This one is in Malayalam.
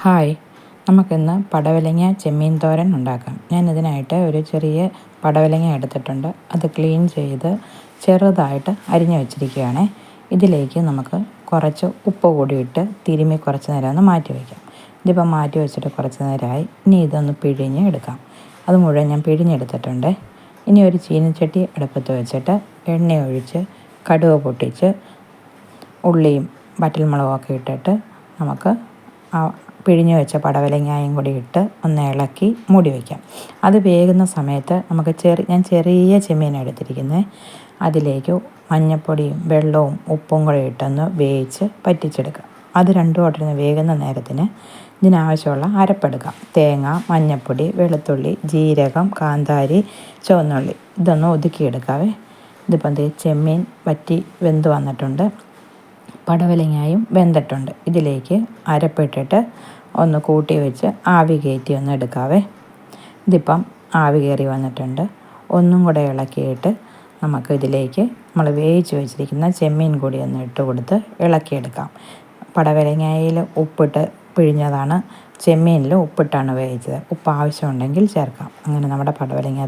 ഹായ്, നമുക്കിന്ന് പടവലങ്ങ ചെമ്മീൻ തോരൻ ഉണ്ടാക്കാം. ഇതിനായിട്ട് ഒരു ചെറിയ പടവലങ്ങ എടുത്തിട്ടുണ്ട്. അത് ക്ലീൻ ചെയ്ത് ചെറുതായിട്ട് അരിഞ്ഞു വെച്ചിരിക്കുകയാണ്. ഇതിലേക്ക് നമുക്ക് കുറച്ച് ഉപ്പ് കൂടി ഇട്ട് തിരുമ്മി കുറച്ച് നേരം ഒന്ന് മാറ്റി വയ്ക്കാം. ഇതിപ്പോൾ മാറ്റി വെച്ചിട്ട് കുറച്ച് നേരമായി. ഇനി ഇതൊന്ന് പിഴിഞ്ഞ് എടുക്കാം. അത് മുഴുവൻ ഞാൻ പിഴിഞ്ഞെടുത്തിട്ടുണ്ട്. ഇനി ഒരു ചീനച്ചട്ടി അടുപ്പത്ത് വെച്ചിട്ട് എണ്ണ ഒഴിച്ച് കടുക് പൊട്ടിച്ച് ഉള്ളിയും വറ്റൽമുളകും ഒക്കെ ഇട്ടിട്ട് നമുക്ക് പിഴിഞ്ഞ് വെച്ച പടവലങ്ങയും കൂടി ഇട്ട് ഒന്ന് ഇളക്കി മൂടി വയ്ക്കാം. അത് വേകുന്ന സമയത്ത് നമുക്ക് ഞാൻ ചെറിയ ചെമ്മീനാണ് എടുത്തിരിക്കുന്നത്. അതിലേക്ക് മഞ്ഞൾപ്പൊടിയും വെള്ളവും ഉപ്പും കൂടി ഇട്ടൊന്ന് വേവിച്ച് പറ്റിച്ചെടുക്കാം. അത് രണ്ടും ഇട്ടിരുന്ന് വേകുന്ന നേരത്തിന് ഇതിനാവശ്യമുള്ള അരപ്പെടുക്കാം. തേങ്ങ, മഞ്ഞൾപ്പൊടി, വെളുത്തുള്ളി, ജീരകം, കാന്താരി, ചുവന്നുള്ളി ഇതൊന്ന് ഒതുക്കിയെടുക്കാവേ. ഇതിപ്പം ചെമ്മീൻ വറ്റി വെന്ത് വന്നിട്ടുണ്ട്. പടവലങ്ങയും വെന്തിട്ടുണ്ട്. ഇതിലേക്ക് അരപ്പിട്ടിട്ട് ഒന്ന് കൂട്ടി വെച്ച് ആവി കയറ്റി ഒന്ന് എടുക്കാവേ. ഇതിപ്പം ആവി കയറി വന്നിട്ടുണ്ട്. ഒന്നും കൂടെ ഇളക്കിയിട്ട് നമുക്ക് ഇതിലേക്ക് നമ്മൾ വേവിച്ച് വെച്ചിരിക്കുന്ന ചെമ്മീൻ കൂടി ഒന്ന് ഇട്ട് കൊടുത്ത് ഇളക്കിയെടുക്കാം. പടവലങ്ങയിൽ ഉപ്പിട്ട് പിഴിഞ്ഞതാണ്, ചെമ്മീനിൽ ഉപ്പിട്ടാണ് വേവിച്ചത്. ഉപ്പ് ആവശ്യമുണ്ടെങ്കിൽ ചേർക്കാം. അങ്ങനെ നമ്മുടെ പടവലങ്ങ